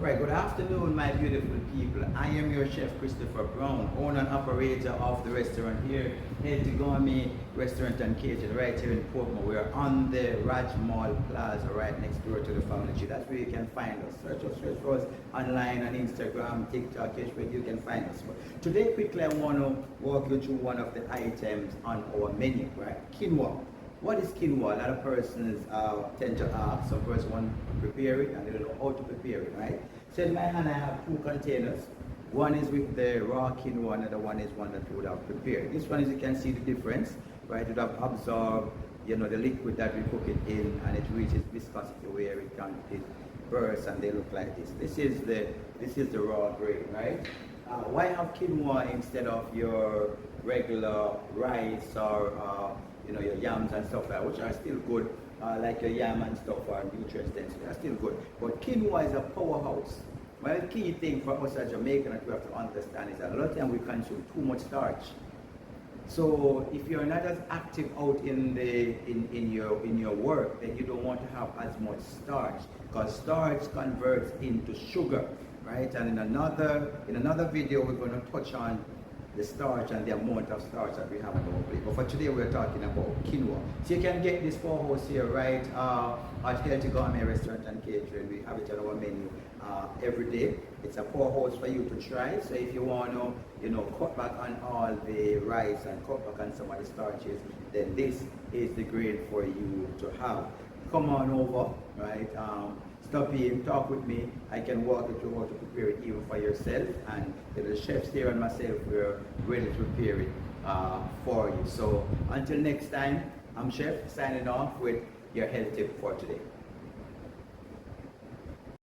Right, good afternoon, my beautiful people. I am your chef, Christopher Brown, owner and operator of the restaurant here, Healthy Gourmet Restaurant and Catering, right here in Portmore. We are on the Raj Mall Plaza, right next door to the Family Tree. That's where you can find us. Search for us online on Instagram, TikTok, where you can find us. But today, quickly, I want to walk you through one of the items on our menu, right? Quinoa. What is quinoa? A lot of persons tend to ask. Some persons want to prepare it and they don't know how to prepare it, right? So in my hand I have two containers. One is with the raw quinoa, another one is one that we would have prepared. This one, as you can see the difference, right? It would have absorbed, the liquid that we cook it in, and it reaches viscosity where it bursts and they look like this. This is the raw grade, right? Why have quinoa instead of your regular rice or your yams and stuff like that, which are still good, like your yam and stuff are nutrient dense, they are still good. But quinoa is a powerhouse. Well, the key thing for us as Jamaicans that we have to understand is that a lot of times we consume too much starch. So if you're not as active out in your work, then you don't want to have as much starch, because starch converts into sugar, right? And in another video we're going to touch on the starch and the amount of starch that we have on our plate. But for today we're talking about quinoa. So you can get this powerhouse here, right, at Healthy Gourmet Restaurant and Catering. We have it on our menu every day. It's a powerhouse for you to try. So if you want to, cut back on all the rice and cut back on some of the starches, then this is the grade for you to have. Come on over, right? Stop in, talk with me. I can walk you through how to prepare it even for yourself, and the chefs here and myself, we're ready to prepare it for you. So until next time, I'm Chef signing off with your health tip for today.